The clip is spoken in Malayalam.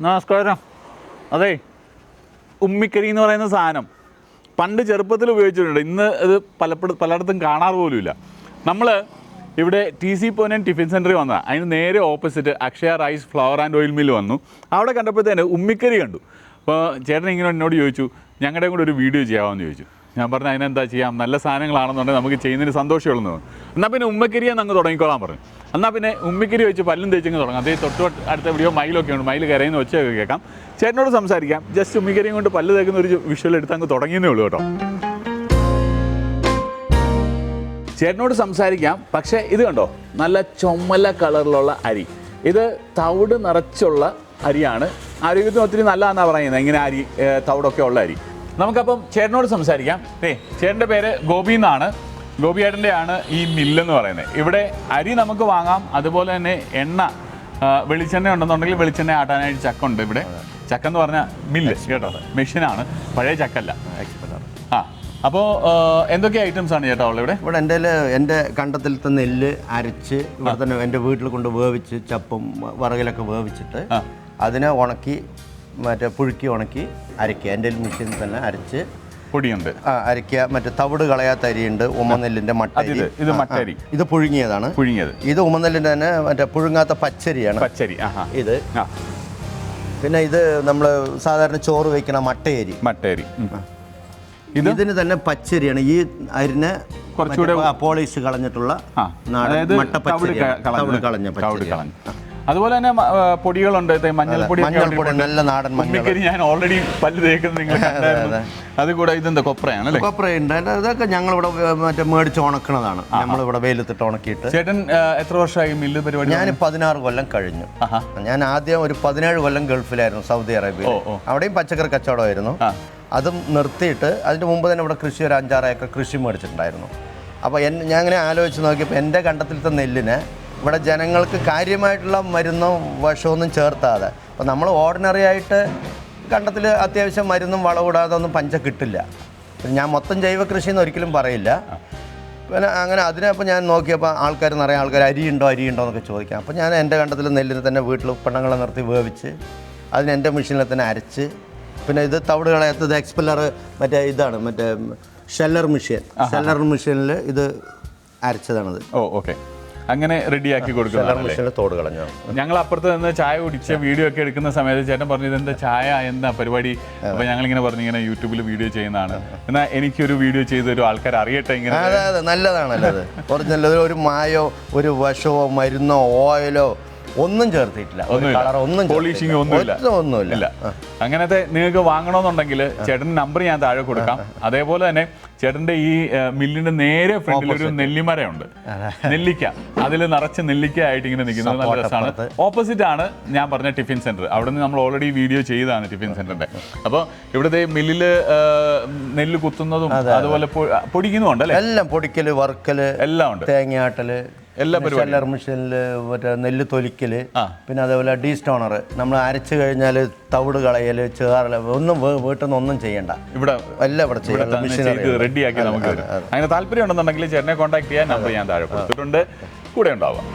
നമസ്കാരം. അതെ, ഉമ്മിക്കരി എന്ന് പറയുന്ന സാധനം പണ്ട് ചെറുപ്പത്തിൽ ഉപയോഗിച്ചിട്ടുണ്ട്. ഇന്ന് അത് പലയിടത്തും കാണാറ് പോലുമില്ല. നമ്മൾ ഇവിടെ TC പൊന്നൻ ടിഫിൻ സെൻറ്ററിൽ വന്നതാണ്. അതിന് നേരെ opposite Akshaya rice flour and oil mill വന്നു. അവിടെ കണ്ടപ്പോഴത്തേന് ഉമ്മിക്കരി കണ്ടു. അപ്പോൾ ചേട്ടൻ ഇങ്ങനെ എന്നോട് ചോദിച്ചു, ഞങ്ങളുടെ കൂടെ ഒരു വീഡിയോ ചെയ്യാമെന്ന് ചോദിച്ചു. ഞാൻ പറഞ്ഞു അതിനെന്താ ചെയ്യാം, നല്ല സാധനങ്ങളാണെന്നുണ്ടെങ്കിൽ നമുക്ക് ചെയ്യുന്നതിന് സന്തോഷമുള്ളൂ. എന്നാൽ പിന്നെ ഉമ്മക്കരിയെന്ന് അങ്ങ് തുടങ്ങിക്കോളാൻ പറഞ്ഞു. എന്നാൽ പിന്നെ ഉമ്മിക്കരി വെച്ച് പല്ലും തേച്ചങ്ങ് തുടങ്ങാം. അതേ തൊട്ട് അടുത്ത വീഡിയോ മയിലൊക്കെ ഉണ്ട്, മയിൽ കരയുന്ന ഒച്ചയൊക്കെ കേൾക്കാം. ചേട്ടനോട് സംസാരിക്കാം. ജസ്റ്റ് ഉമ്മിക്കരിയും കൊണ്ട് പല്ല് തേക്കുന്ന ഒരു വിഷ്വൽ എടുത്ത് അങ്ങ് തുടങ്ങിയേ ഉള്ളൂ കേട്ടോ. ചേട്ടനോട് സംസാരിക്കാം. പക്ഷേ ഇത് കണ്ടോ, നല്ല ചുമല കളറിലുള്ള അരി. ഇത് തവിട് നിറച്ചുള്ള അരിയാണ്. ആരോഗ്യത്തിന് ഒത്തിരി നല്ലതാണെന്നാണ് പറയുന്നത്, ഇങ്ങനെ അരി തവിടൊക്കെ ഉള്ള അരി. നമുക്കപ്പം ചേട്ടനോട് സംസാരിക്കാം. ചേട്ടൻ്റെ പേര് ഗോപി എന്നാണ്. ഗോപിയേട്ടൻ്റെയാണ് ഈ മില്ലെന്ന് പറയുന്നത്. ഇവിടെ അരി നമുക്ക് വാങ്ങാം, അതുപോലെ തന്നെ എണ്ണ, വെളിച്ചെണ്ണ ഉണ്ടെന്നുണ്ടെങ്കിൽ വെളിച്ചെണ്ണ ആട്ടാനായിട്ട് ചക്ക ഉണ്ട്. ഇവിടെ ചക്ക എന്ന് പറഞ്ഞാൽ മില്ല് കേട്ടോ, മെഷീനാണ്, പഴയ ചക്കല്ല. ആ, അപ്പോൾ എന്തൊക്കെ ഐറ്റംസ് ആണ് ചേട്ടാ ഉള്ളത് ഇവിടെ? ഇവിടെ എൻ്റെ കണ്ടത്തിലത്തെ നെല്ല് അരച്ച് ഇവിടെ തന്നെ എൻ്റെ വീട്ടിൽ കൊണ്ട് വേവിച്ച് ചപ്പും വറകിലൊക്കെ വേവിച്ചിട്ട് അതിനെ ഉണക്കി മറ്റേ പുഴുക്കി ഉണക്കി അരയ്ക്കുക. എൻ്റെ മെഷീനിൽ തന്നെ അരച്ച് പൊടിയുണ്ട്, അരയ്ക്കുക. മറ്റേ തവിട് കളയാത്ത അരിയുണ്ട്, ഉമനെല്ലിൻ്റെ മട്ടരി. ഇത് മട്ടരി, ഇത് പുഴുങ്ങിയതാണ്. ഇത് ഉമനെല്ലിൻ്റെ തന്നെ മറ്റേ പുഴുങ്ങാത്ത പച്ചരിയാണ്. പച്ചരി ഇത്. പിന്നെ ഇത് നമ്മൾ സാധാരണ ചോറ് വയ്ക്കണ മട്ടയരി. ഇതിന് തന്നെ പച്ചരിയാണ്. ഈ അരിനെ കുറച്ചുകൂടെ പോളിഷ് കളഞ്ഞിട്ടുള്ള മട്ടപ്പച്ചരി, തവിട് കളഞ്ഞ പച്ചരി. അതുപോലെ തന്നെ പൊടികളുണ്ട്, മഞ്ഞൾപ്പൊടി, നല്ല നാടൻ മഞ്ഞൾ. ഞാൻ ഓൾറെഡി പല്ല് തേക്കുന്നത് നിങ്ങൾ കണ്ടായിരുന്നു. അതുകൂടെ ഇതെന്താ കൊപ്രയാണ്? കൊപ്രയുണ്ട്. ഇതൊക്കെ ഞങ്ങളിവിടെ മറ്റേ മേടിച്ച് ഉണക്കണതാണ്. നമ്മളിവിടെ വെയിലത്തിട്ട് ഉണക്കിയിട്ട്. ചേട്ടൻ എത്ര വർഷമായി മില്ല് പരിപാടി? ഞാൻ 16 കൊല്ലം കഴിഞ്ഞു. ഞാൻ ആദ്യം ഒരു 17 കൊല്ലം ഗൾഫിലായിരുന്നു, സൗദി അറേബ്യയിൽ. അവിടെയും പച്ചക്കറി കച്ചവടമായിരുന്നു. അതും നിർത്തിയിട്ട് അതിന് മുമ്പ് തന്നെ ഇവിടെ കൃഷി ഒരു 5-6 ഏക്കർ കൃഷി മേടിച്ചിട്ടുണ്ടായിരുന്നു. അപ്പോൾ ഞാൻ അങ്ങനെ ആലോചിച്ച് നോക്കിയപ്പോൾ എൻ്റെ കണ്ടത്തിലത്തെ നെല്ലിന് ഇവിടെ ജനങ്ങൾക്ക് കാര്യമായിട്ടുള്ള മരുന്നോ വിഷമൊന്നും ചേർത്താതെ, അപ്പോൾ നമ്മൾ ഓർഡിനറി ആയിട്ട് കണ്ടത്തിൽ അത്യാവശ്യം മരുന്നും വളമിടാതെ ഒന്നും പഞ്ച കിട്ടില്ല. ഞാൻ മൊത്തം ജൈവ കൃഷിയെന്ന് ഒരിക്കലും പറയില്ല. പിന്നെ അങ്ങനെ അതിനപ്പോൾ ഞാൻ നോക്കിയപ്പോൾ നിറയെ ആൾക്കാർ അരിയുണ്ടോ എന്നൊക്കെ ചോദിക്കാം. അപ്പോൾ ഞാൻ എൻ്റെ കണ്ടത്തിൽ നെല്ലിന് തന്നെ വീട്ടിൽ പെണ്ണുങ്ങളെ നിർത്തി വേവിച്ച് അതിന് എൻ്റെ മെഷീനിൽ തന്നെ അരച്ച്, പിന്നെ ഇത് തവിട് കളയാത്തത് എക്സ്പെല്ലർ മറ്റേ ഇതാണ്, മറ്റേ ഷെല്ലർ മെഷീനിൽ ഇത് അരച്ചതാണത്. ഓക്കെ, അങ്ങനെ റെഡിയാക്കി കൊടുക്കുന്നത്. തോട് കളഞ്ഞു. ഞങ്ങൾ അപ്പുറത്ത് നിന്ന് ചായ കുടിച്ച വീഡിയോ ഒക്കെ എടുക്കുന്ന സമയത്ത് ചേട്ടൻ പറഞ്ഞു ഇതെന്താ ചായ എന്താ പരിപാടി? അപ്പോൾ ഞങ്ങളിങ്ങനെ പറഞ്ഞു ഇങ്ങനെ യൂട്യൂബിൽ വീഡിയോ ചെയ്യുന്നതാണ്, എന്നാൽ എനിക്കൊരു വീഡിയോ ചെയ്തൊരു ആൾക്കാർ അറിയട്ടെ ഇങ്ങനെ. അതെ, നല്ലതാണല്ലോ അത്. ഒറിജിനൽ ഒരു മായോ ഒരു വിഷമോ മരുന്നോ ഓയിലോ ഒന്നും ചേർത്തിട്ടില്ല, പോളിഷിംഗ് ഒന്നുമില്ല. അങ്ങനത്തെ നിങ്ങൾക്ക് വാങ്ങണമെന്നുണ്ടെങ്കിൽ ചേട്ടൻ്റെ നമ്പർ ഞാൻ താഴെ കൊടുക്കാം. അതേപോലെ തന്നെ ചേട്ടൻ്റെ ഈ മില്ലിന്റെ നേരെ ഫ്രണ്ടിൽ ഒരു നെല്ലിമരമുണ്ട്, നെല്ലിക്ക. അതിൽ നിറച്ച് നെല്ലിക്ക ആയിട്ട് ഇങ്ങനെ നിൽക്കുന്നത് നല്ല രസമാണ്. ഓപ്പോസിറ്റ് ആണ് ഞാൻ പറഞ്ഞ ടിഫിൻ സെന്റർ. അവിടെ നിന്ന് നമ്മൾ ഓൾറെഡി വീഡിയോ ചെയ്തതാണ് ടിഫിൻ സെന്ററിന്റെ. അപ്പോൾ ഇവിടുത്തെ മില്ലിൽ നെല്ല് കുത്തുന്നതും അതുപോലെ പൊടിക്കുന്നുണ്ട് അല്ലേ? എല്ലാം പൊടിക്കല്, വറുക്കല് എല്ലാം ഉണ്ട്, തേങ്ങയാട്ടല്, എല്ലാ പരിപാടിയും. മെഷീനിൽ മറ്റേ നെല്ല് തൊലിക്കല്, പിന്നെ അതേപോലെ ഡീസ്റ്റോണർ നമ്മൾ അരച്ചു കഴിഞ്ഞാൽ തവിട് കളയല്, ചേറല്, ഒന്നും വീട്ടിൽ നിന്ന് ഒന്നും ചെയ്യണ്ട. ഇവിടെ എല്ലാം ഇവിടെ ചെയ്യാം, റെഡിയാക്കി നമുക്ക്. അങ്ങനെ താല്പര്യം ഉണ്ടെന്നുണ്ടെങ്കിൽ ചേട്ടനെ കോൺടാക്ട് ചെയ്യാൻ നമ്പർ ഞാൻ താഴെ കൊടുത്തിട്ടുണ്ട്, കൂടെ ഉണ്ടാവാം.